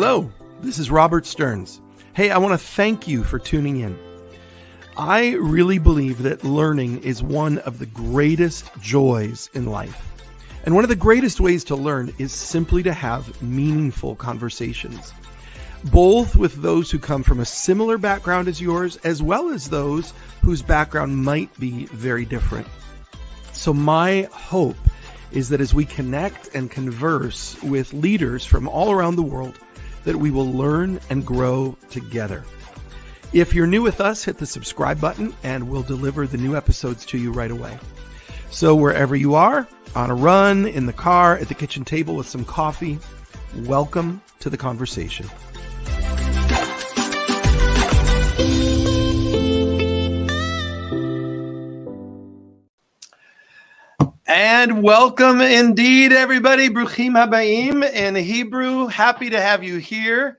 Hello, this is Robert Stearns. Hey, I want to thank you for tuning in. I really believe that learning is one of the greatest joys in life. And one of the greatest ways to learn is simply to have meaningful conversations, both with those who come from a similar background as yours, as well as those whose background might be very different. So my hope is that as we connect and converse with leaders from all around the world, that we will learn and grow together. If you're new with us, hit the subscribe button and we'll deliver the new episodes to you right away. So wherever you are, on a run, in the car, at the kitchen table with some coffee, welcome to the conversation. And welcome indeed, everybody. Bruchim habayim in Hebrew. Happy to have you here.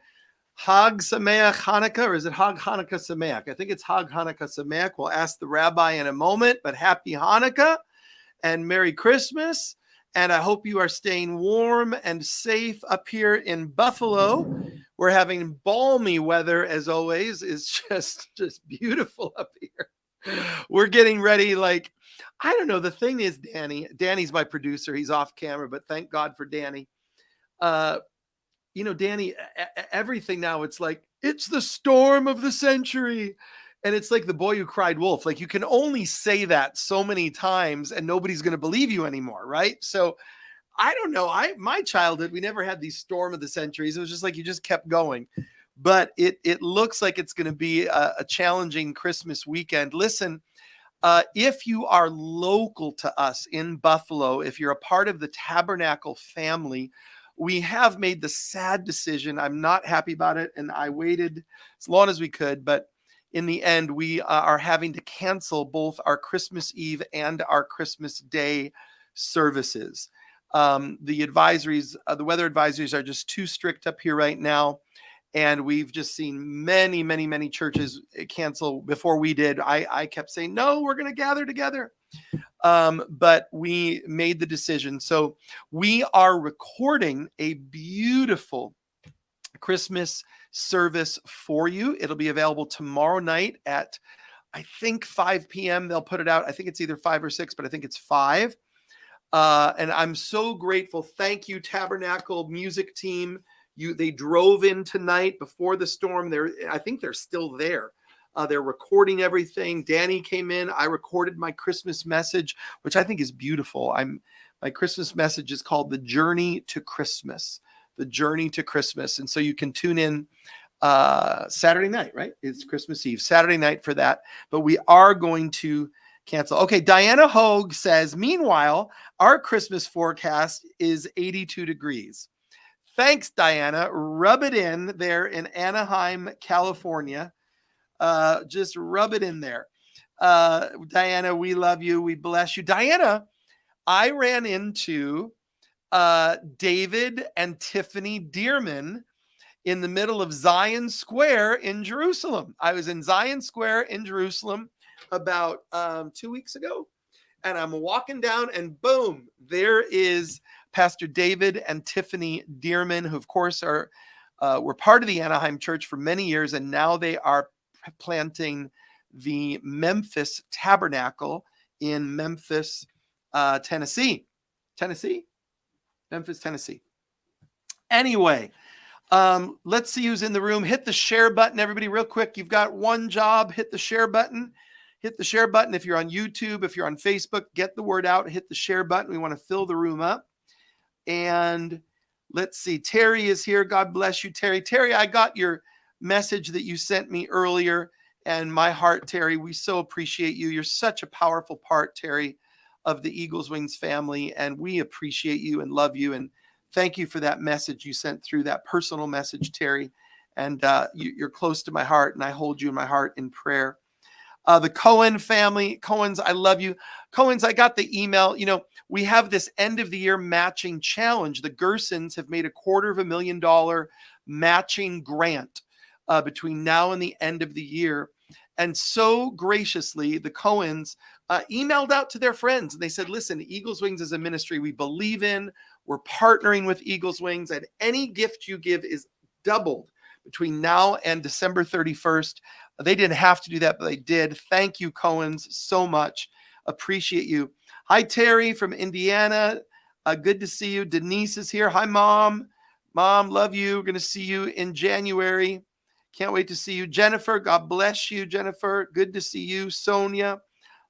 Hag Sameach Hanukkah, or is it Hag Hanukkah Sameach? I think it's Hag Hanukkah Sameach. We'll ask the rabbi in a moment, but happy Hanukkah and Merry Christmas. And I hope you are staying warm and safe up here in Buffalo. We're having balmy weather, as always. It's just beautiful up here. We're getting ready, like, I don't know. The thing is, Danny's my producer. He's off camera, but thank God for Danny. Danny, everything now, it's like, it's the storm of the century. And it's like the boy who cried wolf. Like, you can only say that so many times and nobody's going to believe you anymore, right? So I don't know. My childhood, we never had these storm of the centuries. It was just like you just kept going. But it looks like it's going to be a challenging Christmas weekend. Listen, if you are local to us in Buffalo, if you're a part of the Tabernacle family, we have made the sad decision. I'm not happy about it, and I waited as long as we could, but in the end, we are having to cancel both our Christmas Eve and our Christmas Day services. The advisories, the weather advisories are just too strict up here right now. And we've just seen many, many, many churches cancel before we did. I kept saying, no, we're going to gather together. But we made the decision. So we are recording a beautiful Christmas service for you. It'll be available tomorrow night at, I think, 5 p.m. They'll put it out. I think it's either 5 or 6, but I think it's 5. And I'm so grateful. Thank you, Tabernacle music team. They drove in tonight before the storm. I think they're still there. They're recording everything. Danny came in. I recorded my Christmas message, which I think is beautiful. My Christmas message is called The Journey to Christmas. The Journey to Christmas. And so you can tune in Saturday night, right? It's Christmas Eve, Saturday night for that. But we are going to cancel. Okay, Diana Hogue says, meanwhile, our Christmas forecast is 82 degrees. Thanks, Diana. Rub it in there in Anaheim, California. Just rub it in there. Diana, we love you. We bless you. Diana, I ran into David and Tiffany Dearman in the middle of Zion Square in Jerusalem. I was in Zion Square in Jerusalem about 2 weeks ago. And I'm walking down and boom, there is Pastor David and Tiffany Dearman, who of course were part of the Anaheim church for many years. And now they are planting the Memphis Tabernacle in Memphis, Tennessee. Memphis, Tennessee. Anyway, let's see who's in the room. Hit the share button, everybody, real quick. You've got one job. Hit the share button. Hit the share button. If you're on YouTube, if you're on Facebook, get the word out. Hit the share button. We want to fill the room up. And let's see. Terry is here. God bless you, Terry. Terry, I got your message that you sent me earlier. And my heart, Terry, we so appreciate you. You're such a powerful part, Terry, of the Eagles Wings family. And we appreciate you and love you. And thank you for that message you sent through, that personal message, Terry. And you're close to my heart, and I hold you in my heart in prayer. The Cohen family, Cohens, I love you. Cohens, I got the email. We have this end of the year matching challenge. The Gersons have made a $250,000 matching grant between now and the end of the year. And so graciously, the Cohens emailed out to their friends. And they said, listen, Eagles Wings is a ministry we believe in. We're partnering with Eagles Wings. And any gift you give is doubled between now and December 31st. They didn't have to do that, but they did. Thank you, Cohens, so much. Appreciate you. Hi, Terry from Indiana. Good to see you. Denise is here. Hi, Mom. Mom, love you. We're going to see you in January. Can't wait to see you. Jennifer, God bless you, Jennifer. Good to see you. Sonia,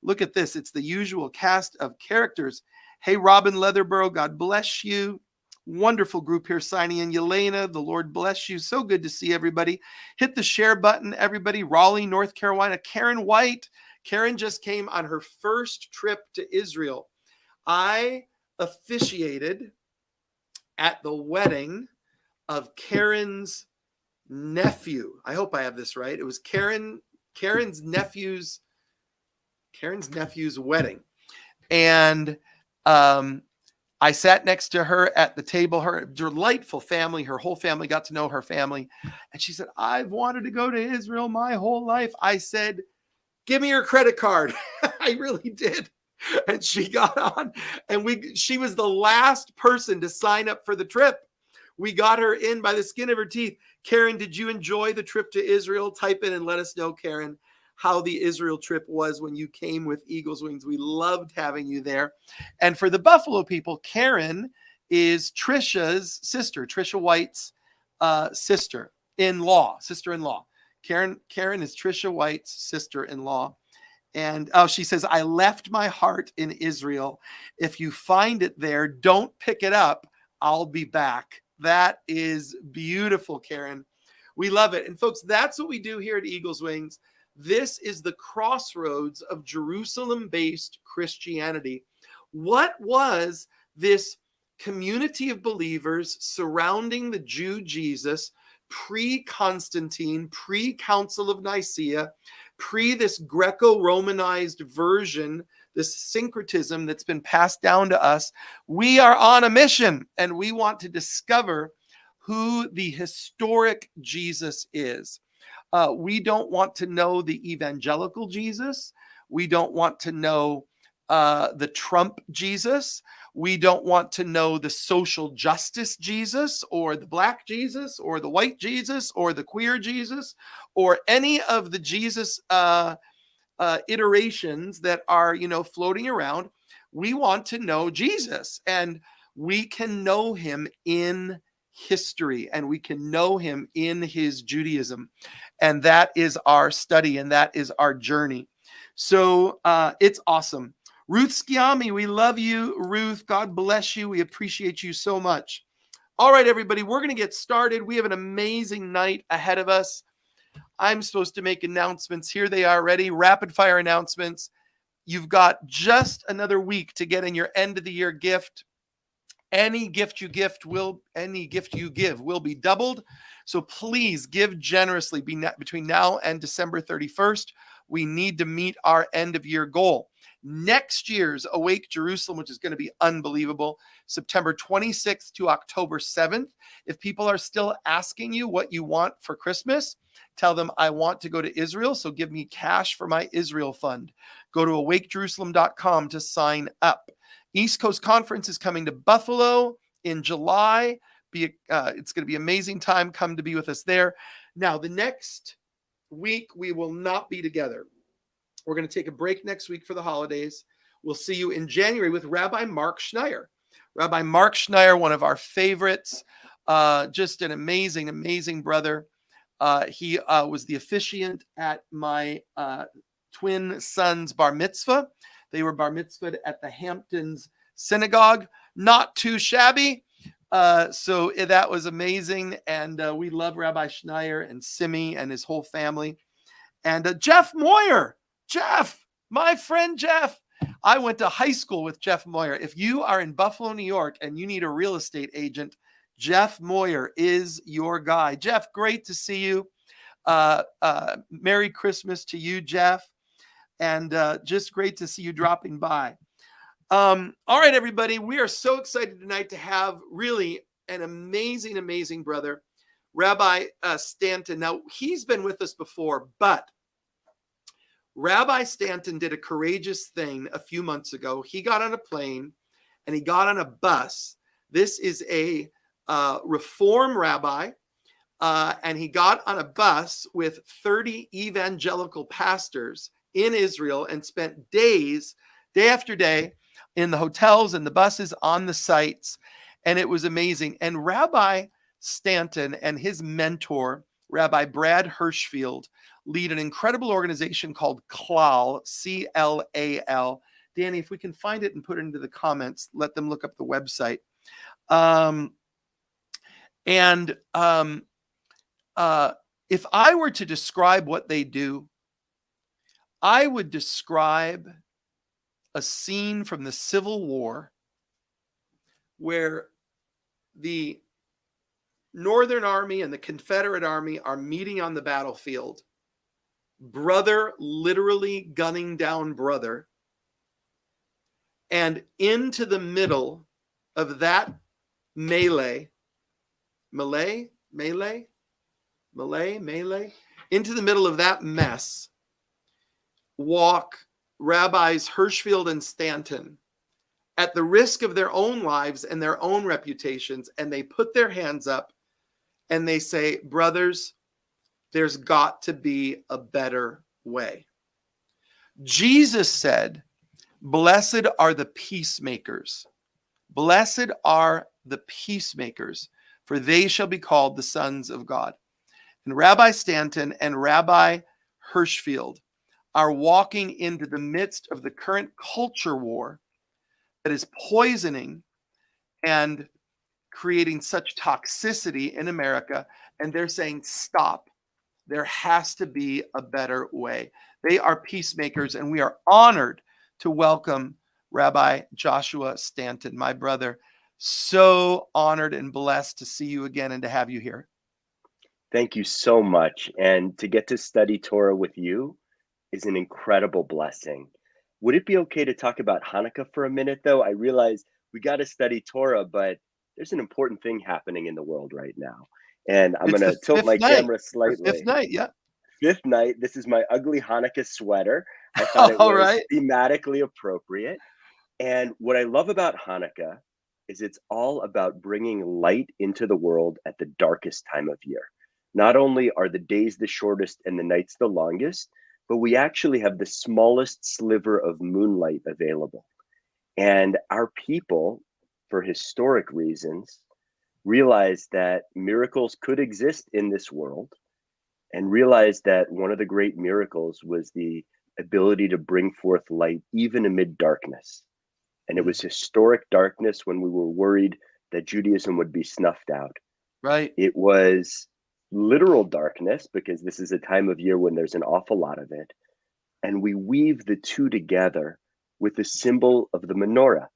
look at this. It's the usual cast of characters. Hey, Robin Leatherborough, God bless you. Wonderful group here signing in. Yelena, the Lord bless you. So good to see everybody. Hit the share button, everybody. Raleigh, North Carolina. Karen White. Karen just came on her first trip to Israel. I officiated at the wedding of Karen's nephew. I hope I have this right. It was Karen's nephew's wedding. And I sat next to her at the table, her delightful family, her whole family, got to know her family. And she said, I've wanted to go to Israel my whole life. I said, give me your credit card. I really did. And she got on, and she was the last person to sign up for the trip. We got her in by the skin of her teeth. Karen, did you enjoy the trip to Israel? Type in and let us know, Karen, how the Israel trip was when you came with Eagles Wings. We loved having you there. And for the Buffalo people, Karen is Trisha's sister, Trisha White's sister-in-law. Karen is Trisha White's sister-in-law. And she says, I left my heart in Israel. If you find it there, don't pick it up. I'll be back. That is beautiful, Karen. We love it. And folks, that's what we do here at Eagles Wings. This is the crossroads of Jerusalem-based Christianity. What was this community of believers surrounding the Jew Jesus pre-Constantine, pre-Council of Nicaea, pre this Greco-Romanized version, this syncretism that's been passed down to us? We are on a mission, and we want to discover who the historic Jesus is. We don't want to know the evangelical Jesus. We don't want to know the Trump Jesus. We don't want to know the social justice Jesus, or the black Jesus, or the white Jesus, or the queer Jesus, or any of the Jesus iterations that are, floating around. We want to know Jesus, and we can know him in history, and we can know him in his Judaism. And that is our study, and that is our journey. So it's awesome. Ruth Schiami, we love you. Ruth, God bless you. We appreciate you so much. All right, everybody, we're going to get started. We have an amazing night ahead of us. I'm supposed to make announcements. Here they are ready. Rapid fire announcements. You've got just another week to get in your end of the year gift. Any gift you give will be doubled. So please give generously between now and December 31st. We need to meet our end of year goal. Next year's Awake Jerusalem, which is going to be unbelievable, September 26th to October 7th. If people are still asking you what you want for Christmas, tell them, I want to go to Israel, so give me cash for my Israel fund. Go to awakejerusalem.com to sign up. East Coast Conference is coming to Buffalo in July. It's going to be an amazing time. Come to be with us there. Now, the next week, we will not be together. We're going to take a break next week for the holidays. We'll see you in January with Rabbi Mark Schneier. Rabbi Mark Schneier, one of our favorites, just an amazing, amazing brother. He was the officiant at my twin son's bar mitzvah. They were bar mitzvahed at the Hamptons Synagogue. Not too shabby. So that was amazing. And we love Rabbi Schneier and Simi and his whole family. And Jeff Moyer. Jeff, my friend Jeff. I went to high school with Jeff Moyer. If you are in Buffalo, New York, and you need a real estate agent, Jeff Moyer is your guy. Jeff, great to see you. Merry Christmas to you, Jeff. And just great to see you dropping by. All right, everybody. We are so excited tonight to have really an amazing, amazing brother, Rabbi Stanton. Now, he's been with us before, but Rabbi Stanton did a courageous thing a few months ago. He got on a plane and he got on a bus. This is a Reform rabbi and he got on a bus with 30 evangelical pastors in Israel and spent days, day after day, in the hotels and the buses on the sites. And it was amazing. And Rabbi Stanton and his mentor, Rabbi Brad Hirschfield, lead an incredible organization called CLAL, C-L-A-L. Danny, if we can find it and put it into the comments, let them look up the website. If I were to describe what they do, I would describe a scene from the Civil War where the Northern Army and the Confederate Army are meeting on the battlefield, brother literally gunning down brother, and into the middle of that melee, into the middle of that mess, walk Rabbis Hirschfield and Stanton at the risk of their own lives and their own reputations, and they put their hands up and they say, brothers, there's got to be a better way. Jesus said, blessed are the peacemakers. Blessed are the peacemakers, for they shall be called the sons of God. And Rabbi Stanton and Rabbi Hirschfield are walking into the midst of the current culture war that is poisoning and creating such toxicity in America. And they're saying, stop. There has to be a better way. They are peacemakers, and we are honored to welcome Rabbi Joshua Stanton, my brother. So honored and blessed to see you again and to have you here. Thank you so much. And to get to study Torah with you is an incredible blessing. Would it be okay to talk about Hanukkah for a minute, though? I realize we got to study Torah, but there's an important thing happening in the world right now. And I'm going to tilt my camera slightly. Fifth night, yeah. Fifth night. This is my ugly Hanukkah sweater. I thought it was thematically appropriate. And what I love about Hanukkah is it's all about bringing light into the world at the darkest time of year. Not only are the days the shortest and the nights the longest, but we actually have the smallest sliver of moonlight available. And our people, for historic reasons, realized that miracles could exist in this world, and realized that one of the great miracles was the ability to bring forth light even amid darkness. And it was historic darkness when we were worried that Judaism would be snuffed out. Right. It was literal darkness because this is a time of year when there's an awful lot of it. And we weave the two together with the symbol of the menorah.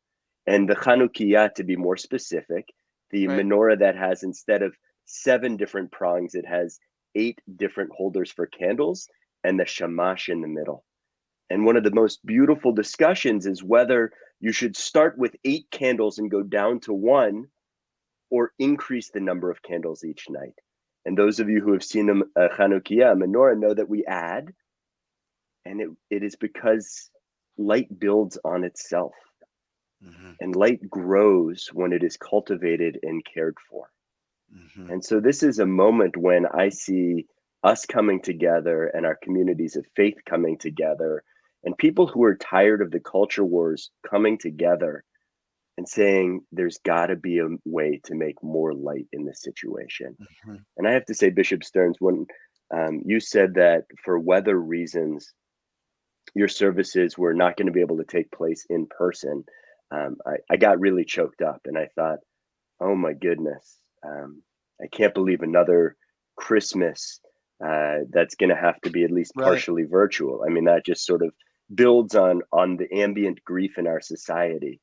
And the Chanukiah, to be more specific, the menorah that has, instead of 7 different prongs, it has 8 different holders for candles and the shamash in the middle. And one of the most beautiful discussions is whether you should start with 8 candles and go down to 1, or increase the number of candles each night. And those of you who have seen a Chanukiah, a menorah, know that we add, and it is because light builds on itself. Mm-hmm. And light grows when it is cultivated and cared for. Mm-hmm. And so this is a moment when I see us coming together and our communities of faith coming together, and people who are tired of the culture wars coming together and saying there's got to be a way to make more light in this situation. Mm-hmm. And I have to say, Bishop Stearns, when you said that for weather reasons, your services were not going to be able to take place in person, I got really choked up, and I thought, oh my goodness, I can't believe another Christmas that's going to have to be at least partially virtual. I mean, that just sort of builds on the ambient grief in our society.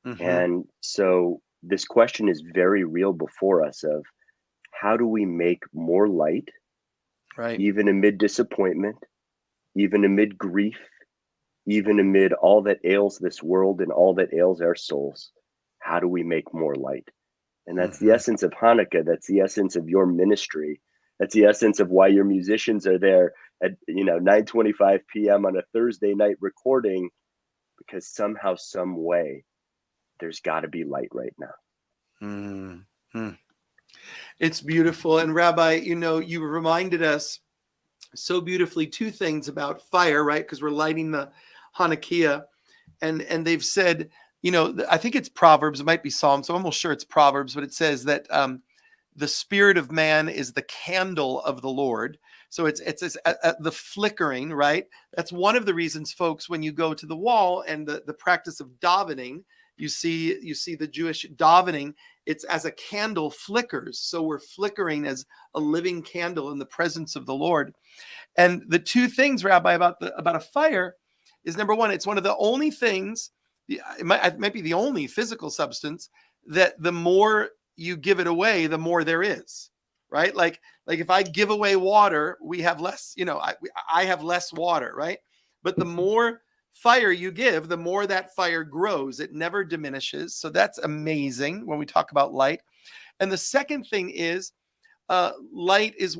Mm-hmm. And so this question is very real before us of how do we make more light, even amid disappointment, even amid grief, even amid all that ails this world and all that ails our souls. How do we make more light? And that's the essence of Hanukkah. That's the essence of your ministry. That's the essence of why your musicians are there at 9:25 p.m. on a Thursday night recording, because somehow, some way, there's got to be light right now. Mm-hmm. It's beautiful. And Rabbi, you reminded us so beautifully two things about fire, right? Because we're lighting the Hanukkah, and they've said, I think it's Proverbs, it might be Psalms, so I'm almost sure it's Proverbs, but it says that the spirit of man is the candle of the Lord. So it's the flickering, right? That's one of the reasons, folks, when you go to the wall and the practice of davening, you see the Jewish davening, it's as a candle flickers. So we're flickering as a living candle in the presence of the Lord. And the two things, Rabbi, about a fire is, number one, it's one of the only things, it might be the only physical substance that the more you give it away, the more there is, right? Like if I give away water, we have less, I have less water, right? But the more fire you give, the more that fire grows. It never diminishes. So that's amazing when we talk about light. And the second thing is, light is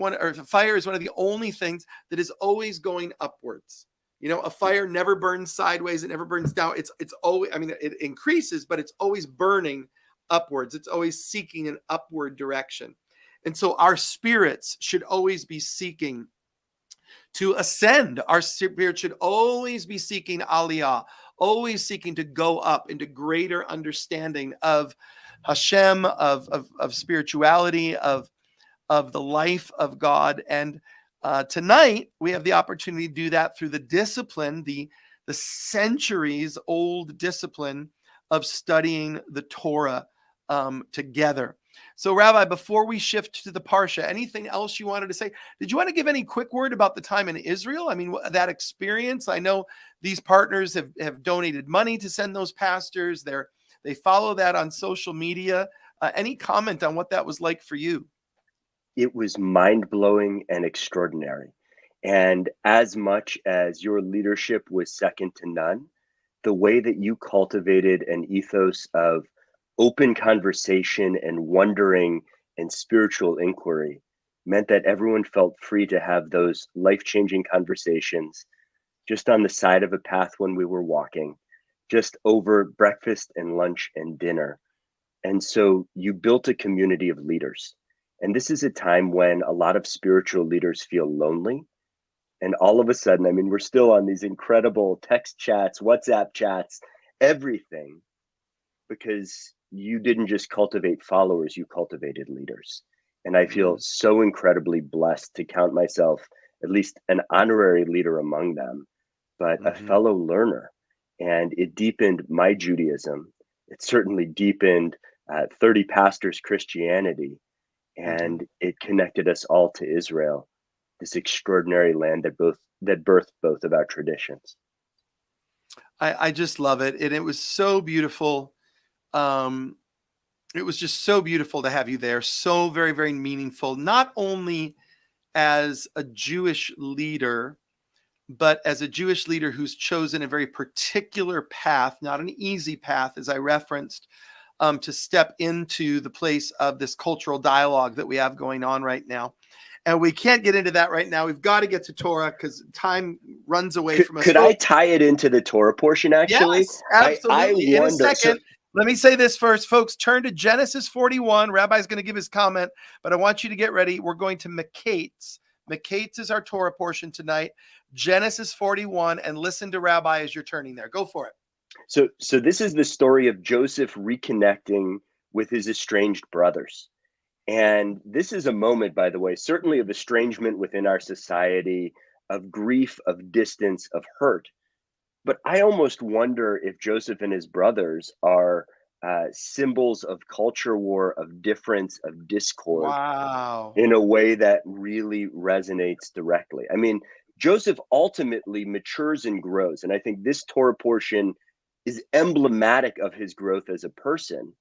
fire is one of the only things that is always going upwards. A fire never burns sideways. It never burns down. It's always, it increases, but it's always burning upwards. It's always seeking an upward direction. And so our spirits should always be seeking to ascend. Our spirit should always be seeking aliyah, always seeking to go up into greater understanding of Hashem, of spirituality, of the life of God. And tonight we have the opportunity to do that through the discipline, the centuries old discipline of studying the Torah together. So, Rabbi, before we shift to the Parsha, anything else you wanted to say? Did you want to give any quick word about the time in Israel? That experience. I know these partners have donated money to send those pastors. They follow that on social media. Any comment on what that was like for you? It was mind-blowing and extraordinary. And as much as your leadership was second to none, the way that you cultivated an ethos of open conversation and wondering and spiritual inquiry meant that everyone felt free to have those life-changing conversations just on the side of a path when we were walking, just over breakfast and lunch and dinner. And so you built a community of leaders. And this is a time when a lot of spiritual leaders feel lonely. And all of a sudden, we're still on these incredible text chats, WhatsApp chats, everything, because you didn't just cultivate followers, you cultivated leaders. And I feel so incredibly blessed to count myself at least an honorary leader among them, but a fellow learner. And it deepened my Judaism. It certainly deepened 30 pastors' Christianity. And it connected us all to Israel, this extraordinary land that birthed both of our traditions. I just love it. And it was so beautiful. It was just so beautiful to have you there. So very, very meaningful, not only as a Jewish leader, but as a Jewish leader who's chosen a very particular path, not an easy path, as I referenced, to step into the place of this cultural dialogue that we have going on right now. And we can't get into that right now. We've got to get to Torah because time runs away from us. Could I tie it into the Torah portion, actually? Yes, absolutely. I in a second. Let me say this first, folks. Turn to Genesis 41. Rabbi's going to give his comment, but I want you to get ready. We're going to Mekates. Mekates is our Torah portion tonight. Genesis 41, and listen to Rabbi as you're turning there. Go for it. So this is the story of Joseph reconnecting with his estranged brothers. And this is a moment, by the way, certainly of estrangement within our society, of grief, of distance, of hurt. But I almost wonder if Joseph and his brothers are symbols of culture war, of difference, of discord. Wow. In a way that really resonates directly. Joseph ultimately matures and grows. And I think this Torah portion is emblematic of his growth as a person.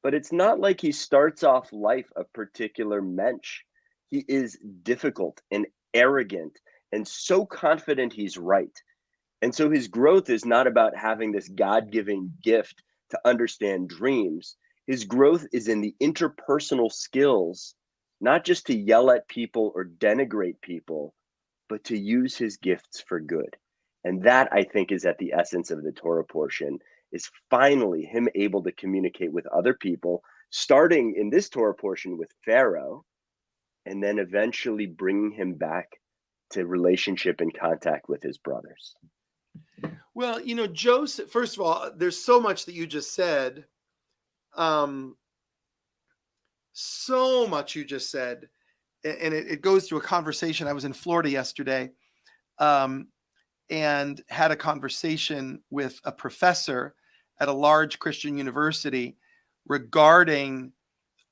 But it's not like he starts off life a particular mensch. He is difficult and arrogant and so confident he's right. And so his growth is not about having this God-given gift to understand dreams. His growth is in the interpersonal skills, not just to yell at people or denigrate people, but to use his gifts for good. And that, I think, is at the essence of the Torah portion, is finally him able to communicate with other people, starting in this Torah portion with Pharaoh, and then eventually bringing him back to relationship and contact with his brothers. Well, Joseph, first of all, there's so much that you just said. So much you just said. And it goes to a conversation. I was in Florida yesterday and had a conversation with a professor at a large Christian university regarding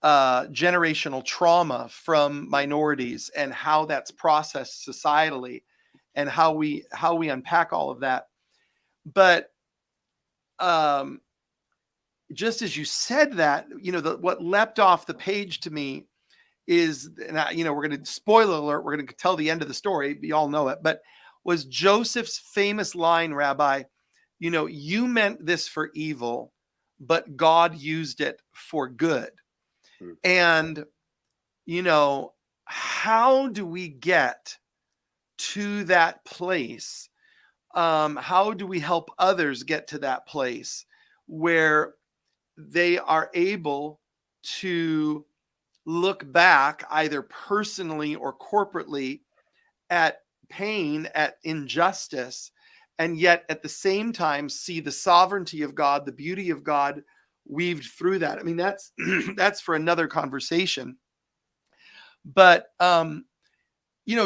generational trauma from minorities and how that's processed societally and how we unpack all of that. But just as you said that, what leapt off the page to me is, and we're going to, spoiler alert, we're going to tell the end of the story. You all know it, but was Joseph's famous line, Rabbi, you meant this for evil, but God used it for good. And, how do we get to that place? How do we help others get to that place where they are able to look back either personally or corporately at pain, at injustice, and yet at the same time see the sovereignty of God, the beauty of God weaved through that? I mean, that's that's for another conversation. But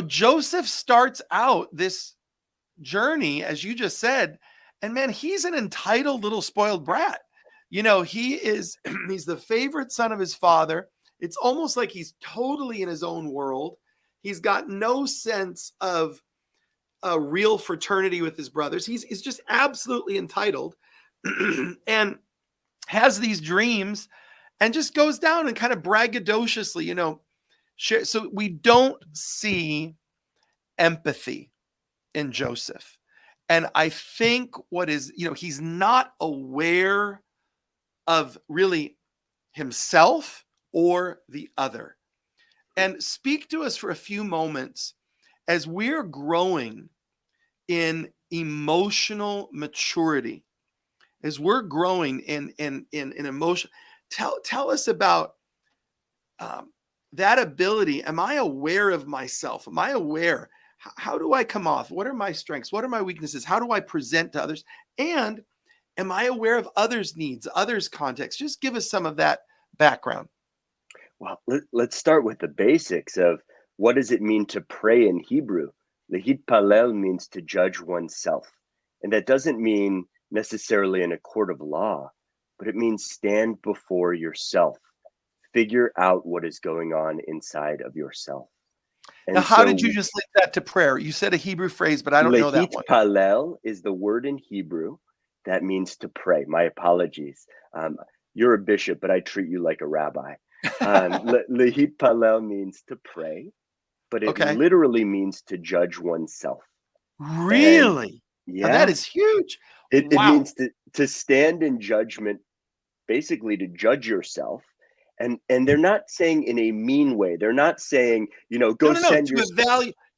Joseph starts out this journey, as you just said, and man, he's an entitled little spoiled brat. He is he's the favorite son of his father. It's almost like he's totally in his own world. He's got no sense of a real fraternity with his brothers. He's just absolutely entitled and has these dreams and just goes down and kind of braggadociously, share. So we don't see empathy in Joseph. And I think what is, he's not aware of really himself or the other. And speak to us for a few moments as we're growing in emotional maturity, as we're growing in emotion. Tell us about that ability. Am I aware of myself? Am I aware? How do I come off? What are my strengths? What are my weaknesses? How do I present to others? And am I aware of others' needs, others' context? Just give us some of that background. Well, let's start with the basics of what does it mean to pray in Hebrew? Lehitpalel means to judge oneself. And that doesn't mean necessarily in a court of law, but it means stand before yourself. Figure out what is going on inside of yourself. And now, how did you just link that to prayer? You said a Hebrew phrase, but I don't know that one. Lehitpalel is the word in Hebrew that means to pray. My apologies. You're a bishop, but I treat you like a rabbi. Lehitpalel means to pray, but it literally means to judge oneself. Really? And, yeah. Now that is huge. It means to stand in judgment, basically to judge yourself. And they're not saying in a mean way. They're not saying, go send your...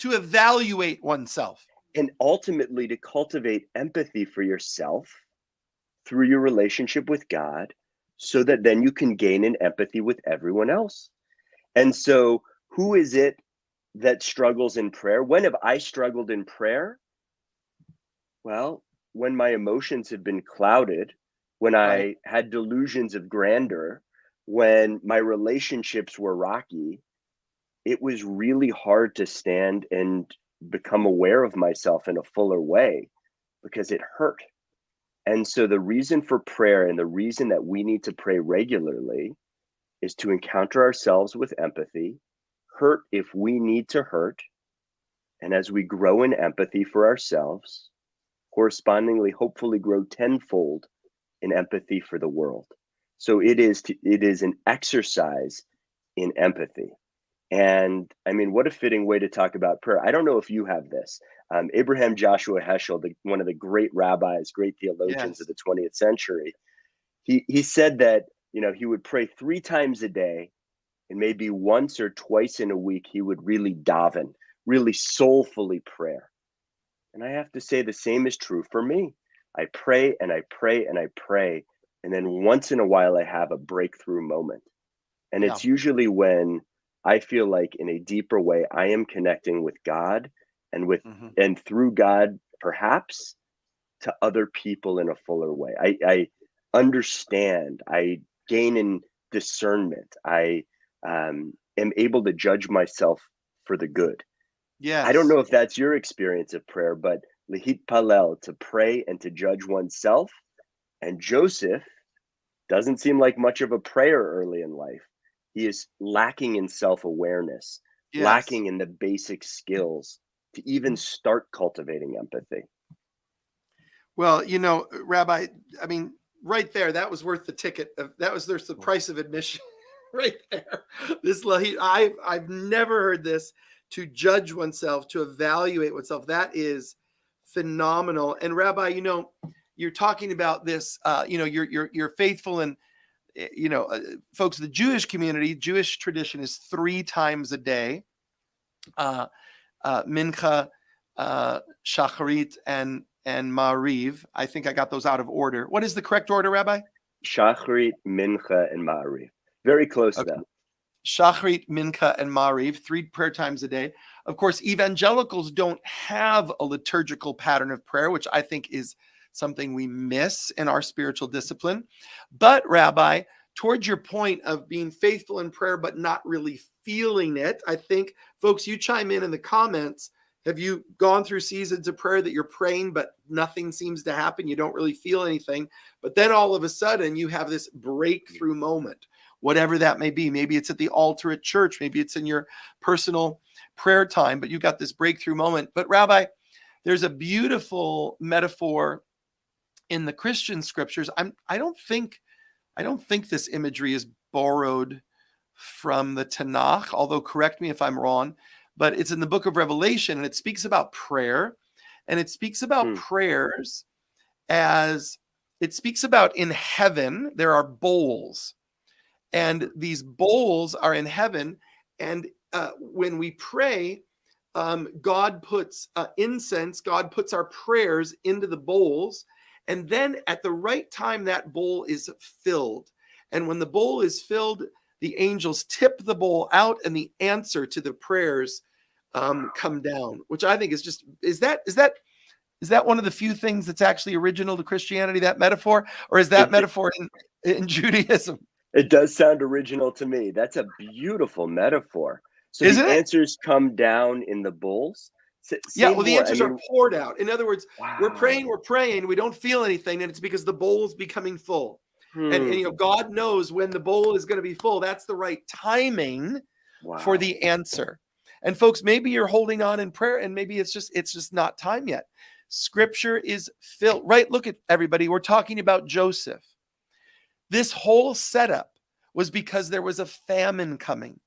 To evaluate oneself. And ultimately to cultivate empathy for yourself through your relationship with God, so that then you can gain an empathy with everyone else. And so who is it that struggles in prayer? When have I struggled in prayer? Well, when my emotions have been clouded, when I had delusions of grandeur, when my relationships were rocky, it was really hard to stand and become aware of myself in a fuller way because it hurt. And so the reason for prayer and the reason that we need to pray regularly is to encounter ourselves with empathy, hurt if we need to hurt. And as we grow in empathy for ourselves, correspondingly, hopefully grow tenfold in empathy for the world. So it is an exercise in empathy. And I mean, what a fitting way to talk about prayer. I don't know if you have this. Abraham Joshua Heschel, one of the great rabbis, great theologians of the 20th century, he said that, he would pray 3 times a day, and maybe once or twice in a week, he would really daven, really soulfully prayer. And I have to say the same is true for me. I pray and I pray and I pray, And then once in a while, I have a breakthrough moment. And Yeah. it's usually when I feel like in a deeper way, I am connecting with God and Hmm. and through God, perhaps to other people in a fuller way. I understand, I gain in discernment. I am able to judge myself for the good. I don't Yes. know if that's your experience of prayer, but lihit palel, to pray and to judge oneself. And Joseph doesn't seem like much of a prayer early in life. He is lacking in self awareness, Yes. lacking in the basic skills to even start cultivating empathy. Well, Rabbi, I mean, right there, that was worth the ticket. There's the price of admission right there. I've never heard this, to judge oneself, to evaluate oneself. That is phenomenal. And Rabbi, you're talking about this, you're faithful, and folks, the Jewish community, Jewish tradition is 3 times a day, Mincha, Shacharit, and Ma'ariv. I think I got those out of order. What is the correct order, Rabbi? Shacharit, Mincha, and Ma'ariv. Very close Okay. though. Shacharit, Mincha, and Ma'ariv, 3 prayer times a day. Of course, evangelicals don't have a liturgical pattern of prayer, which I think is something we miss in our spiritual discipline. But Rabbi, towards your point of being faithful in prayer but not really feeling it, I think, folks, you chime in the comments. Have you gone through seasons of prayer that you're praying but nothing seems to happen? You don't really feel anything. But then all of a sudden you have this breakthrough moment, whatever that may be. Maybe it's at the altar at church. Maybe it's in your personal prayer time, but you got this breakthrough moment. But Rabbi, there's a beautiful metaphor in the Christian scriptures. I don't think this imagery is borrowed from the Tanakh, although correct me if I'm wrong, but it's in the book of Revelation, and it speaks about prayer, and it speaks about prayers as it speaks about in heaven, there are bowls, and these bowls are in heaven. And when we pray, God puts incense, God puts our prayers into the bowls. And then at the right time, that bowl is filled. And when the bowl is filled, the angels tip the bowl out, and the answer to the prayers come down, which I think is just, is that one of the few things that's actually original to Christianity, that metaphor? Or is that It, metaphor in Judaism? it does sound original to me. That's a beautiful metaphor. So the Isn't it? answers come down in the bowls. Yeah, Say well, the more. I answers are mean, poured out. In other words, we're wow. praying, we don't feel anything, and it's because the bowl's becoming full. And Hmm. God knows when the bowl is going to be full. That's the right timing for Wow. the answer. And folks, maybe you're holding on in prayer, and maybe it's just not time yet. Scripture is filled, right? Look at everybody. We're talking about Joseph. This whole setup was because there was a famine coming.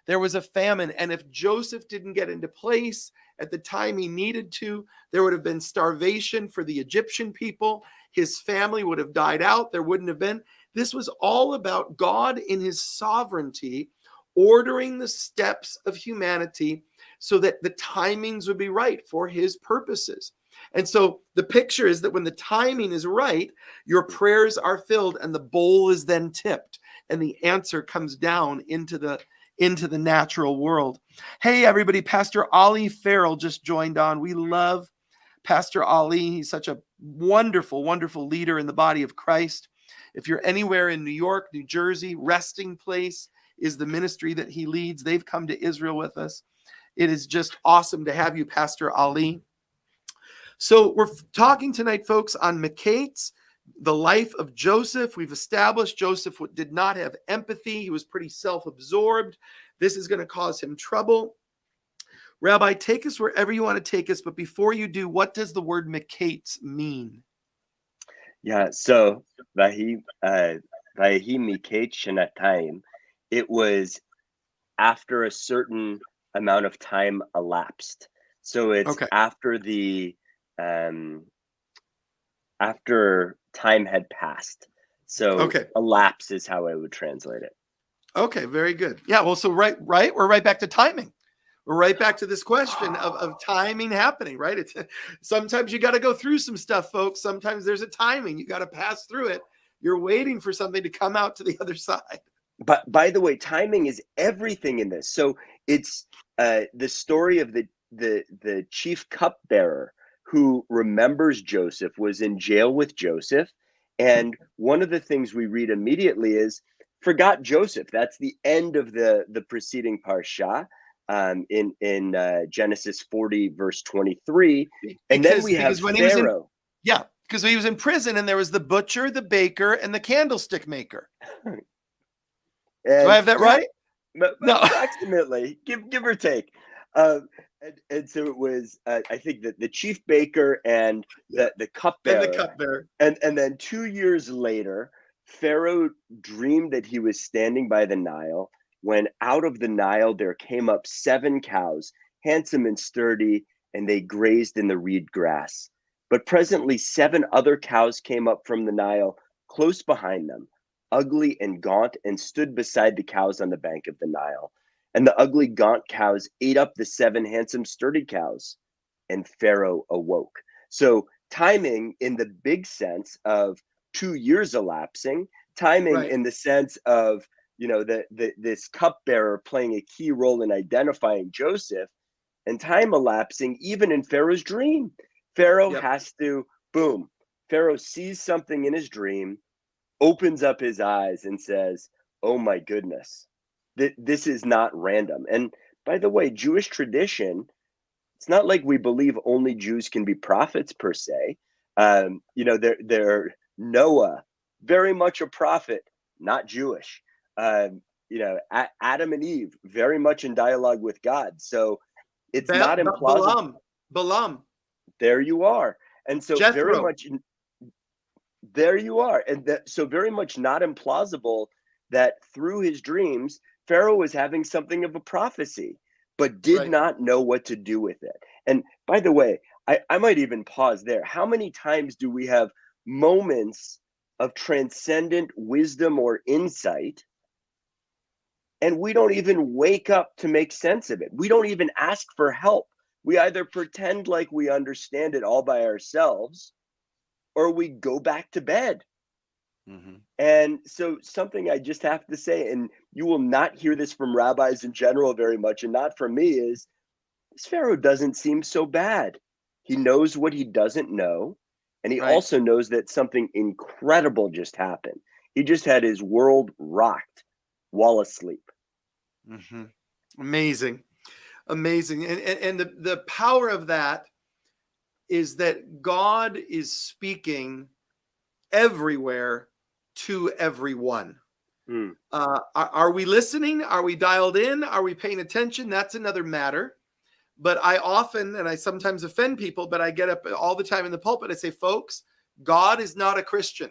There was a famine. And if Joseph didn't get into place at the time he needed to, there would have been starvation for the Egyptian people. His family would have died out. There wouldn't have been. This was all about God in his sovereignty, ordering the steps of humanity so that the timings would be right for his purposes. And so the picture is that when the timing is right, your prayers are filled and the bowl is then tipped and the answer comes down into the natural world. Hey, everybody, Pastor Ali Farrell just joined on. We love Pastor Ali. He's such a wonderful, wonderful leader in the body of Christ. If you're anywhere in New York, New Jersey, Resting Place is the ministry that he leads. They've come to Israel with us. It is just awesome to have you, Pastor Ali. So we're talking tonight, folks, on Miketz, the life of Joseph. We've established Joseph did not have empathy. He was pretty self-absorbed. This is going to cause him trouble. Rabbi, take us wherever you want to take us. But before you do, what does the word Miketz mean? Yeah. So vahi miketz shenatayim. It was after a certain amount of time elapsed. So it's Okay. after time had passed. So Okay. elapse is how I would translate it. Okay. Very good. Yeah. Well, so right. We're right back to timing. We're right back to this question of timing happening, right? It's sometimes you got to go through some stuff, folks. Sometimes there's a timing. You got to pass through it You're waiting for something to come out to the other side. But by the way, timing is everything in this. So it's the story of the chief cupbearer who remembers Joseph, was in jail with Joseph, and one of the things we read immediately is forgot Joseph. That's the end of the preceding parsha in Genesis 40 verse 23, and then we have when Pharaoh. Because he was in prison, and there was the butcher, the baker, and the candlestick maker. Do I have that right? No. Approximately, give or take. And so it was, I think that the chief baker and the cupbearer. And the cupbearer. And then 2 years later, Pharaoh dreamed that he was standing by the Nile, when out of the Nile there came up 7 cows, handsome and sturdy, and they grazed in the reed grass. But presently 7 other cows came up from the Nile close behind them, ugly and gaunt, and stood beside the cows on the bank of the Nile. And the ugly, gaunt cows ate up the 7 handsome, sturdy cows, and Pharaoh awoke. So timing in the big sense of 2 years elapsing, timing in the sense of, this cupbearer playing a key role in identifying Joseph, and time elapsing even in Pharaoh's dream. Pharaoh has to, boom, Pharaoh sees something in his dream, opens up his eyes and says, oh my goodness, this is not random. And by the way, Jewish tradition, it's not like we believe only Jews can be prophets per se. Noah, very much a prophet, not Jewish. Adam and Eve, very much in dialogue with God. So it's not implausible. Balaam. There you are. And so Jethro. very much, there you are. And so very much not implausible that through his dreams, Pharaoh was having something of a prophecy, but did not know what to do with it. And by the way, I might even pause there. How many times do we have moments of transcendent wisdom or insight, and we don't even wake up to make sense of it? We don't even ask for help. We either pretend like we understand it all by ourselves, or we go back to bed. Mm-hmm. And so something I just have to say, and you will not hear this from rabbis in general very much, and not from me, is this Pharaoh doesn't seem so bad. He knows what he doesn't know, and he also knows that something incredible just happened. He just had his world rocked while asleep. Mm-hmm. Amazing. And the power of that is that God is speaking everywhere to everyone. Are we listening? Are we dialed in? Are we paying attention? That's another matter. But I often, and I sometimes offend people, but I get up all the time in the pulpit. I say, folks, God is not a Christian.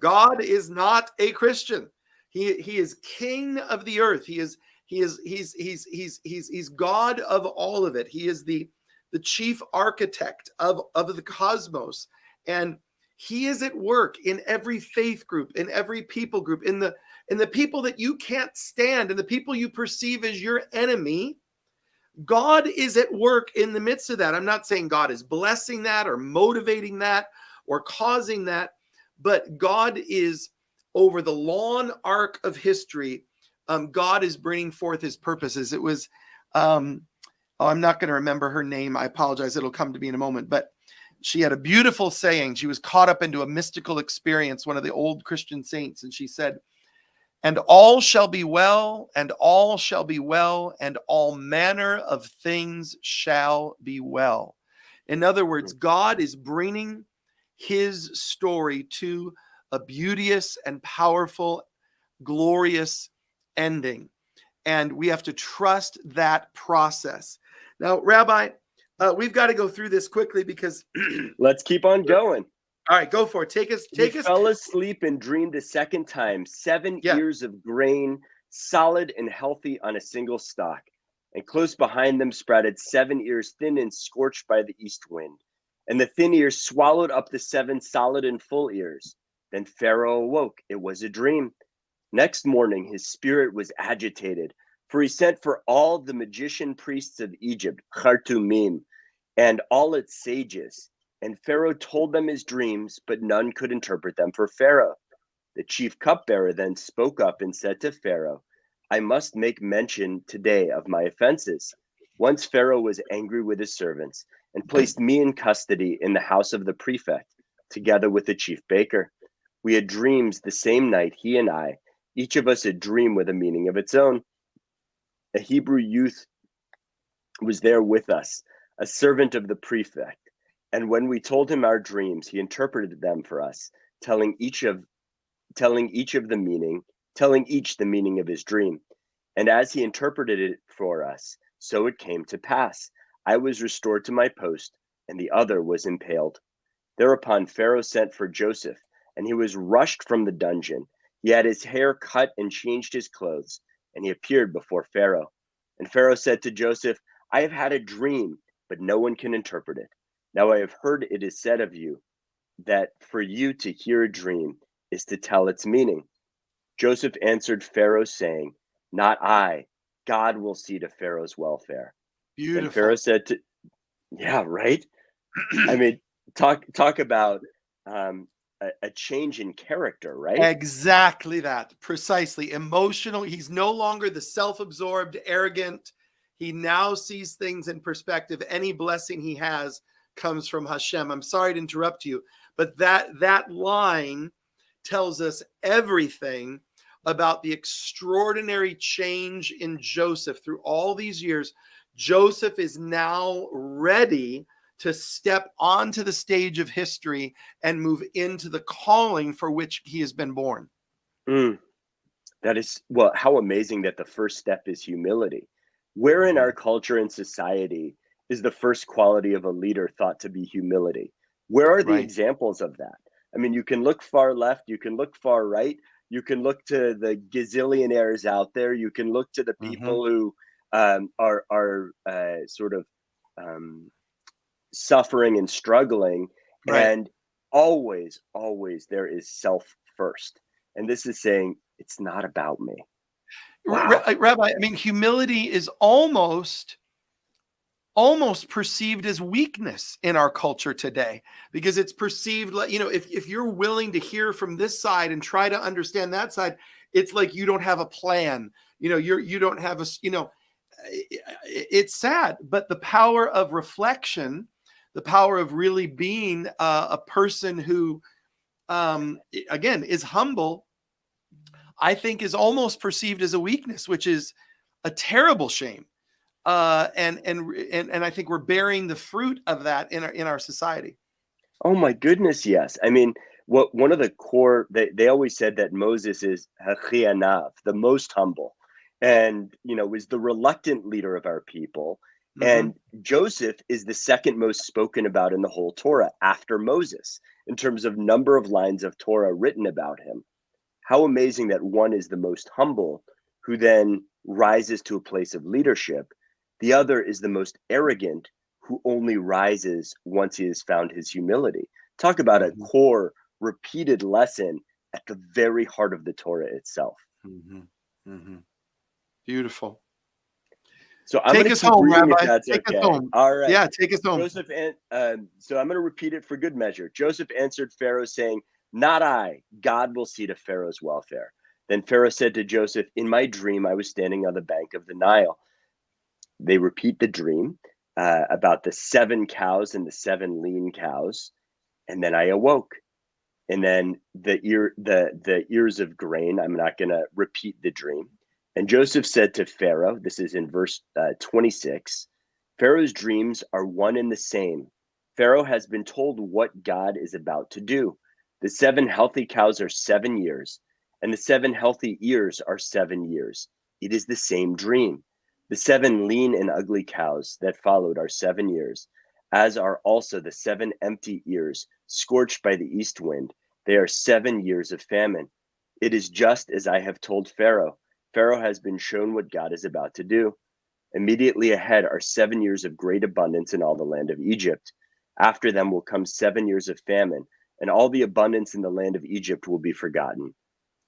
God is not a Christian. He is king of the earth. He's God of all of it. He is the chief architect of the cosmos. And he is at work in every faith group, in every people group, in the people that you can't stand, and the people you perceive as your enemy. God is at work in the midst of that. I'm not saying God is blessing that or motivating that or causing that, but God is over the long arc of history. God is bringing forth his purposes. It was, I'm not going to remember her name. I apologize. It'll come to me in a moment, but she had a beautiful saying. She was caught up into a mystical experience, one of the old Christian saints. And she said, and all shall be well, and all shall be well, and all manner of things shall be well. In other words, God is bringing his story to a beauteous and powerful, glorious ending. And we have to trust that process. Now, Rabbi, we've got to go through this quickly because let's keep on going. All right, go for it. Take us. He fell asleep and dreamed a second time, 7 ears of grain, solid and healthy on a single stalk. And close behind them sprouted 7 ears, thin and scorched by the east wind. And the thin ears swallowed up the 7 solid and full ears. Then Pharaoh awoke. It was a dream. Next morning, his spirit was agitated, for he sent for all the magician priests of Egypt, Khartoumim, and all its sages. And Pharaoh told them his dreams, but none could interpret them for Pharaoh. The chief cupbearer then spoke up and said to Pharaoh, I must make mention today of my offenses. Once Pharaoh was angry with his servants and placed me in custody in the house of the prefect, together with the chief baker. We had dreams the same night, he and I, each of us a dream with a meaning of its own. A Hebrew youth was there with us, a servant of the prefect. And when we told him our dreams, he interpreted them for us, telling each the meaning of his dream. And as he interpreted it for us, so it came to pass. I was restored to my post, and the other was impaled. Thereupon Pharaoh sent for Joseph, and he was rushed from the dungeon. He had his hair cut and changed his clothes, and he appeared before Pharaoh. And Pharaoh said to Joseph, I have had a dream, but no one can interpret it. Now I have heard it is said of you that for you to hear a dream is to tell its meaning. Joseph answered Pharaoh, saying, Not I. God will see to Pharaoh's welfare. Beautiful. And Pharaoh said to, yeah, right? I mean, talk about a change in character, right? Exactly that. Precisely. Emotional. He's no longer the self-absorbed, arrogant. He now sees things in perspective. Any blessing he has comes from Hashem. I'm sorry to interrupt you, but that line tells us everything about the extraordinary change in Joseph through all these years. Joseph is now ready to step onto the stage of history and move into the calling for which he has been born. That is, well, how amazing that the first step is humility. Where in our culture and society is the first quality of a leader thought to be humility? Where are the examples of that? I mean, you can look far left, you can look far right, you can look to the gazillionaires out there, you can look to the people who are sort of suffering and struggling, and always there is self first. And this is saying it's not about me. Wow. Rabbi, I mean, humility is almost perceived as weakness in our culture today, because it's perceived like, if you're willing to hear from this side and try to understand that side, it's like you don't have a plan. You don't have it's sad, but the power of reflection, the power of really being a person who, again, is humble, I think is almost perceived as a weakness, which is a terrible shame. And I think we're bearing the fruit of that in our society. Oh my goodness, yes. I mean, one of the core, they always said that Moses is Hachianav, the most humble, and was the reluctant leader of our people. And Joseph is the second most spoken about in the whole Torah after Moses in terms of number of lines of Torah written about him. How amazing that one is the most humble, who then rises to a place of leadership. The other is the most arrogant, who only rises once he has found his humility. Talk about a core, repeated lesson at the very heart of the Torah itself. Beautiful. So I'm going to keep home, reading, Rabbi. if that's take okay. Us home. All right. Yeah, take us home. Joseph, so I'm going to repeat it for good measure. Joseph answered Pharaoh, saying, Not I. God will see to Pharaoh's welfare. Then Pharaoh said to Joseph, In my dream, I was standing on the bank of the Nile. They repeat the dream about the 7 cows and the 7 lean cows. And then I awoke. And then the ears of grain, I'm not going to repeat the dream. And Joseph said to Pharaoh, this is in verse 26, Pharaoh's dreams are one and the same. Pharaoh has been told what God is about to do. The 7 healthy cows are 7 years, and the 7 healthy ears are 7 years. It is the same dream. The 7 lean and ugly cows that followed are 7 years, as are also the 7 empty ears scorched by the east wind. They are 7 years of famine. It is just as I have told Pharaoh. Pharaoh has been shown what God is about to do. Immediately ahead are 7 years of great abundance in all the land of Egypt. After them will come 7 years of famine, and all the abundance in the land of Egypt will be forgotten.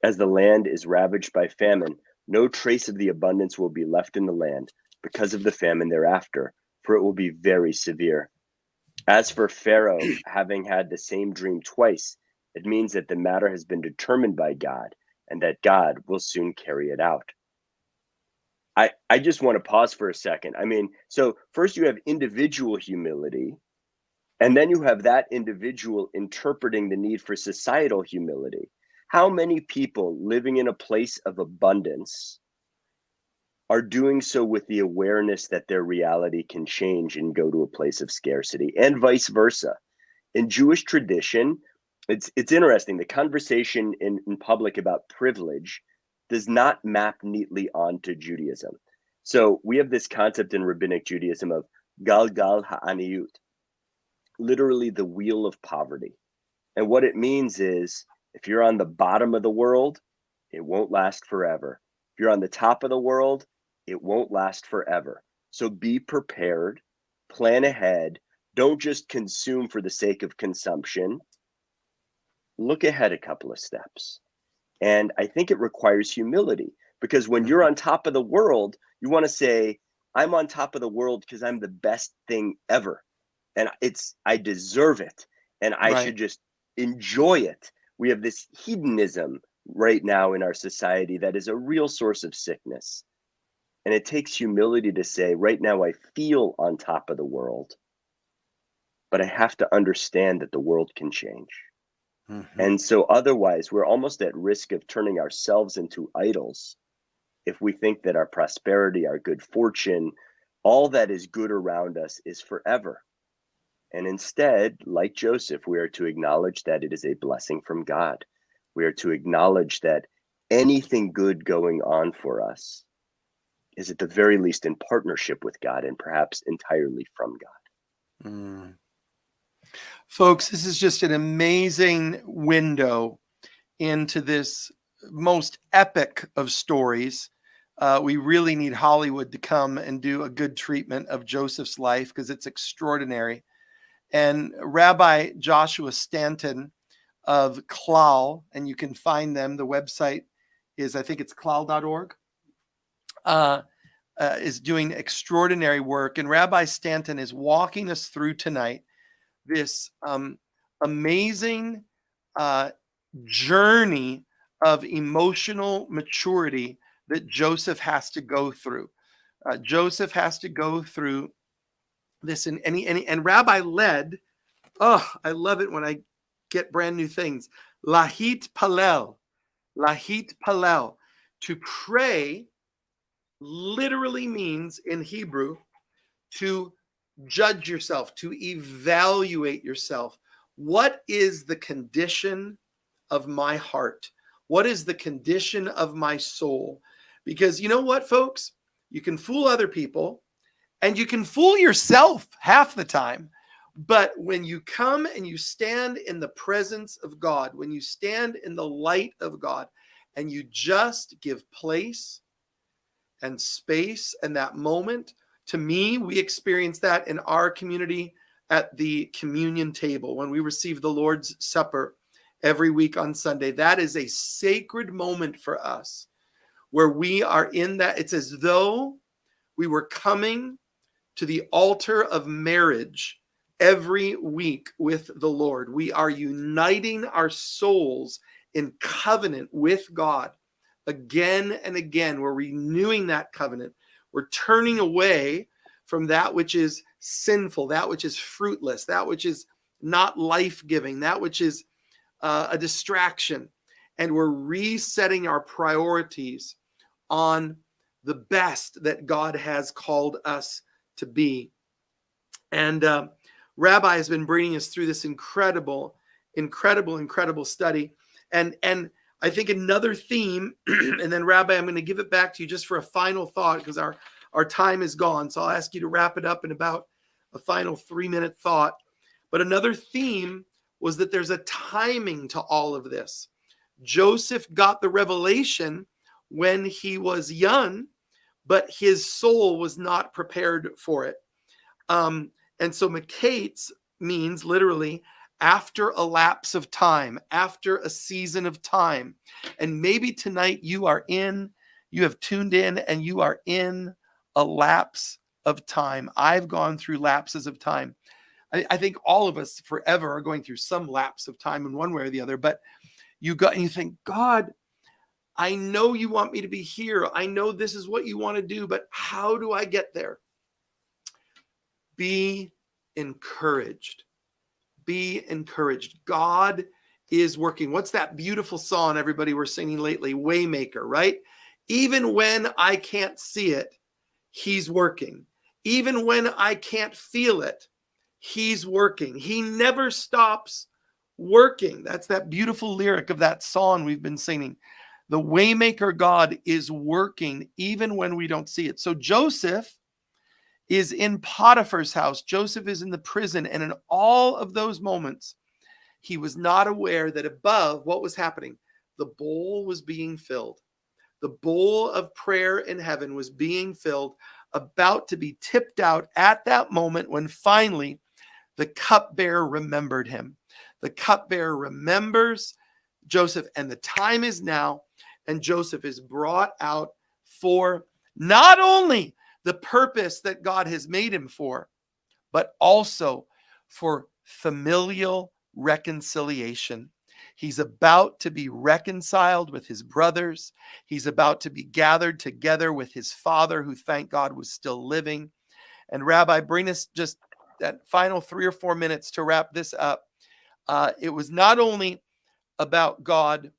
As the land is ravaged by famine, no trace of the abundance will be left in the land because of the famine thereafter, for it will be very severe. As for Pharaoh, having had the same dream twice, it means that the matter has been determined by God and that God will soon carry it out. I just want to pause for a second. I mean, so first you have individual humility, and then you have that individual interpreting the need for societal humility. How many people living in a place of abundance are doing so with the awareness that their reality can change and go to a place of scarcity, and vice versa? In Jewish tradition, it's interesting. The conversation in public about privilege does not map neatly onto Judaism. So we have this concept in rabbinic Judaism of galgal ha'aniyut, literally the wheel of poverty. And what it means is if you're on the bottom of the world, it won't last forever. If you're on the top of the world, it won't last forever. So be prepared, plan ahead. Don't just consume for the sake of consumption. Look ahead a couple of steps. And I think it requires humility, because when you're on top of the world, you want to say, I'm on top of the world because I'm the best thing ever. And I deserve it. And I should just enjoy it. We have this hedonism right now in our society that is a real source of sickness. And it takes humility to say, right now I feel on top of the world, but I have to understand that the world can change. Mm-hmm. And so otherwise, we're almost at risk of turning ourselves into idols if we think that our prosperity, our good fortune, all that is good around us is forever. And instead, like Joseph, we are to acknowledge that it is a blessing from God. We are to acknowledge that anything good going on for us is at the very least in partnership with God and perhaps entirely from God. Mm. Folks, this is just an amazing window into this most epic of stories. We really need Hollywood to come and do a good treatment of Joseph's life because it's extraordinary. And Rabbi Joshua Stanton of Klal, and you can find them. The website is, I think it's klal.org, is doing extraordinary work. And Rabbi Stanton is walking us through tonight this amazing journey of emotional maturity that Joseph has to go through. Joseph has to go through this, and Rabbi led. Oh, I love it when I get brand new things. Lahit Palel, to pray literally means in Hebrew to judge yourself, to evaluate yourself. What is the condition of my heart? What is the condition of my soul? Because you know what, folks? You can fool other people and you can fool yourself half the time. But when you come and you stand in the presence of God, when you stand in the light of God, and you just give place and space and that moment, to me, we experience that in our community at the communion table when we receive the Lord's Supper every week on Sunday. That is a sacred moment for us where we are in that. It's as though we were coming to the altar of marriage every week with the Lord. We are uniting our souls in covenant with God again and again. We're renewing that covenant. We're turning away from that which is sinful, that which is fruitless, that which is not life-giving, that which is a distraction. And we're resetting our priorities on the best that God has called us to be. And Rabbi has been bringing us through this incredible study. And I think another theme, and then Rabbi, I'm going to give it back to you just for a final thought because our time is gone. So I'll ask you to wrap it up in about a final 3-minute thought. But another theme was that there's a timing to all of this. Joseph got the revelation when he was young, but his soul was not prepared for it. And so Mekates means literally after a lapse of time, after a season of time. And maybe tonight you have tuned in and you are in a lapse of time. I've gone through lapses of time. I think all of us forever are going through some lapse of time in one way or the other, but you think, God, I know you want me to be here. I know this is what you want to do, but how do I get there? Be encouraged. Be encouraged. God is working. What's that beautiful song everybody we're singing lately? Waymaker, right? Even when I can't see it, he's working. Even when I can't feel it, he's working. He never stops working. That's that beautiful lyric of that song we've been singing. The Waymaker God is working even when we don't see it. So Joseph is in Potiphar's house. Joseph is in the prison. And in all of those moments, he was not aware that above what was happening, the bowl was being filled. The bowl of prayer in heaven was being filled, about to be tipped out at that moment when finally the cupbearer remembered him. The cupbearer remembers Joseph, and the time is now, and Joseph is brought out for not only the purpose that God has made him for, but also for familial reconciliation. He's about to be reconciled with his brothers. He's about to be gathered together with his father, who, thank God, was still living. And Rabbi, bring us just that final 3 or 4 minutes to wrap this up. It was not only about God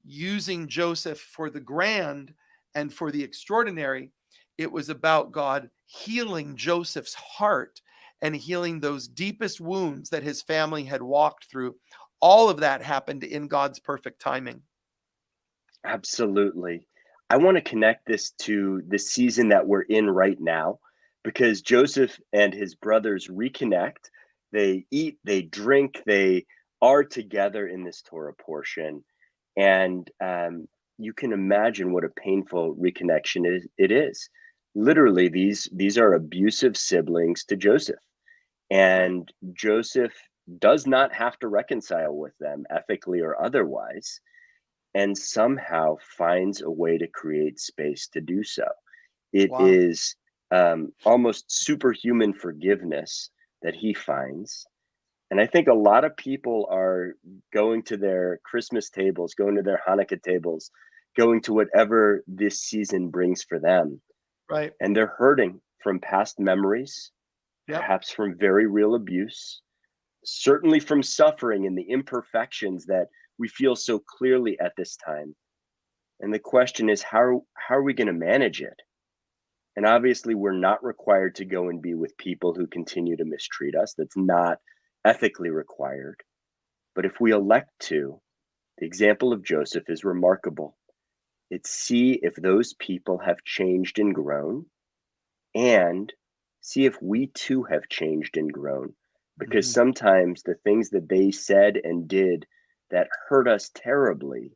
using Joseph for the grand and for the extraordinary, it was about God healing Joseph's heart and healing those deepest wounds that his family had walked through. All of that happened in God's perfect timing. Absolutely. I want to connect this to the season that we're in right now, because Joseph and his brothers reconnect. They eat, they drink, they are together in this Torah portion. And you can imagine what a painful reconnection it is. Literally, these are abusive siblings to Joseph. And Joseph does not have to reconcile with them ethically or otherwise, and somehow finds a way to create space to do so. It Wow. is almost superhuman forgiveness that he finds. And I think a lot of people are going to their Christmas tables, going to their Hanukkah tables, going to whatever this season brings for them. Right. And they're hurting from past memories, Yep. perhaps from very real abuse, certainly from suffering and the imperfections that we feel so clearly at this time. And the question is, how are we going to manage it? And obviously, we're not required to go and be with people who continue to mistreat us. That's not ethically required. But if we elect to, the example of Joseph is remarkable. It's see if those people have changed and grown, and see if we too have changed and grown. Because sometimes the things that they said and did that hurt us terribly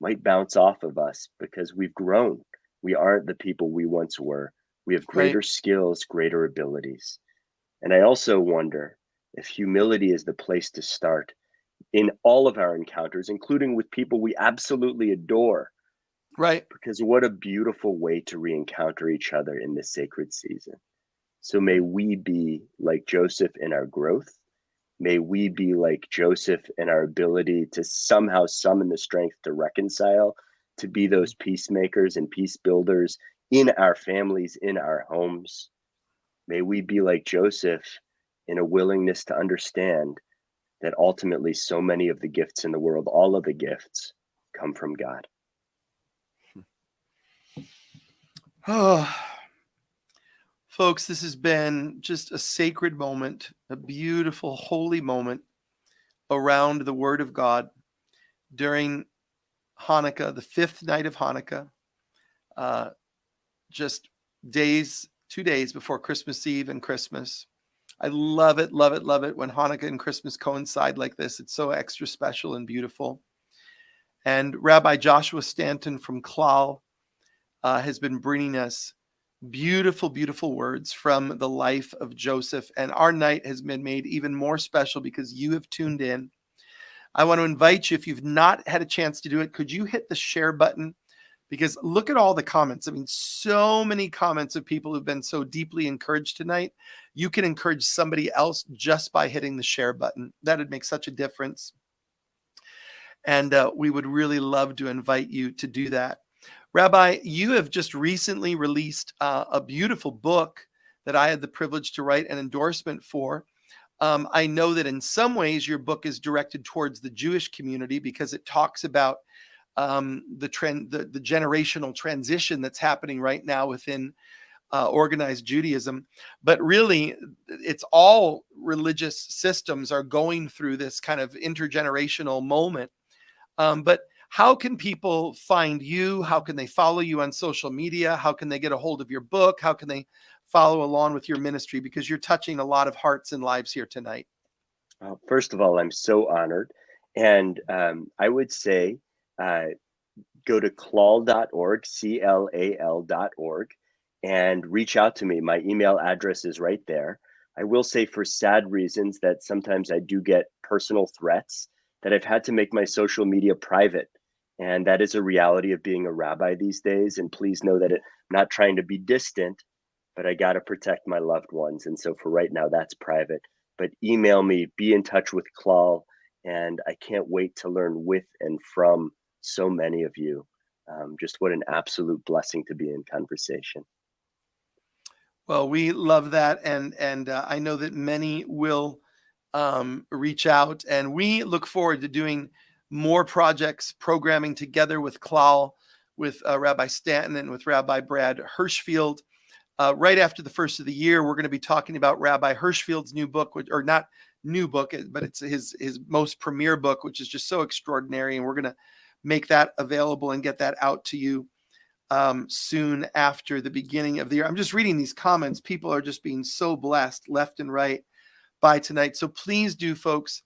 might bounce off of us because we've grown. We aren't the people we once were. We have greater skills, greater abilities. And I also wonder if humility is the place to start in all of our encounters, including with people we absolutely adore. Right. Because what a beautiful way to re-encounter each other in this sacred season. So may we be like Joseph in our growth. May we be like Joseph in our ability to somehow summon the strength to reconcile, to be those peacemakers and peace builders in our families, in our homes. May we be like Joseph in a willingness to understand that ultimately so many of the gifts in the world, all of the gifts, come from God. Oh, folks, this has been just a sacred moment, a beautiful, holy moment around the Word of God during Hanukkah, the 5th night of Hanukkah, just 2 days before Christmas Eve and Christmas. I love it, love it, love it when Hanukkah and Christmas coincide like this. It's so extra special and beautiful. And Rabbi Joshua Stanton from Klal has been bringing us beautiful, beautiful words from the life of Joseph. And our night has been made even more special because you have tuned in. I want to invite you, if you've not had a chance to do it, could you hit the share button? because look at all the comments. I mean, so many comments of people who've been so deeply encouraged tonight. You can encourage somebody else just by hitting the share button. That would make such a difference. And we would really love to invite you to do that. Rabbi, you have just recently released a beautiful book that I had the privilege to write an endorsement for. I know that in some ways your book is directed towards the Jewish community because it talks about the generational transition that's happening right now within organized Judaism. But really, it's all religious systems are going through this kind of intergenerational moment. But how can people find you? How can they follow you on social media? How can they get a hold of your book? How can they follow along with your ministry? Because you're touching a lot of hearts and lives here tonight. First of all, I'm so honored. And I would say go to clal.org, CLAL.org, and reach out to me. My email address is right there. I will say, for sad reasons, that sometimes I do get personal threats, that I've had to make my social media private. And that is a reality of being a rabbi these days. And please know that I'm not trying to be distant, but I got to protect my loved ones. And so for right now, that's private. But email me, be in touch with Clal. And I can't wait to learn with and from so many of you. Just what an absolute blessing to be in conversation. Well, we love that. And I know that many will reach out. And we look forward to doing more projects, programming together with Clal, with Rabbi Stanton, and with Rabbi Brad Hirschfield. Right after the first of the year, we're going to be talking about Rabbi Hirschfield's new book, or not new book, but it's his most premier book, which is just so extraordinary. And we're going to make that available and get that out to you soon after the beginning of the year. I'm just reading these comments. People are just being so blessed left and right by tonight. So please do, folks,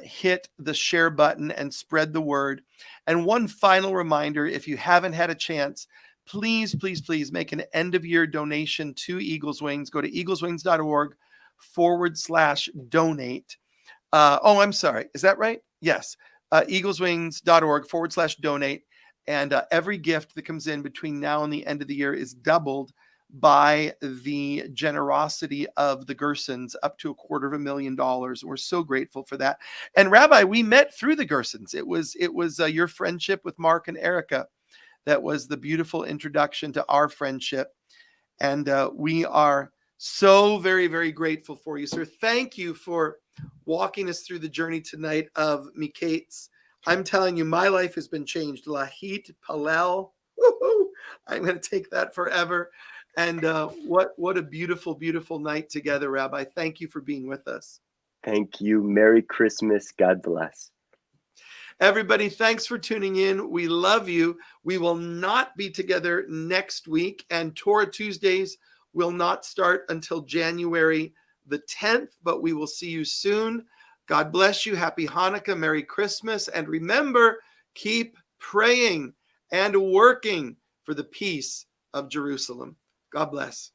hit the share button and spread the word. And one final reminder, if you haven't had a chance, please, please, please make an end of year donation to Eagles Wings. Go to eagleswings.org/donate. I'm sorry. Is that right? Yes. eagleswings.org/donate. And every gift that comes in between now and the end of the year is doubled by the generosity of the Gersons, up to $250,000. We're so grateful for that. And Rabbi, we met through the Gersons. It was your friendship with Mark and Erica that was the beautiful introduction to our friendship. And we are so very, very grateful for you, sir. Thank you for walking us through the journey tonight of Miketz. I'm telling you, my life has been changed. Lahit Palel. Woo-hoo. I'm going to take that forever. And what a beautiful, beautiful night together, Rabbi. Thank you for being with us. Thank you. Merry Christmas. God bless. Everybody, thanks for tuning in. We love you. We will not be together next week, and Torah Tuesdays will not start until January the 10th, but we will see you soon. God bless you. Happy Hanukkah. Merry Christmas. And remember, keep praying and working for the peace of Jerusalem. God bless.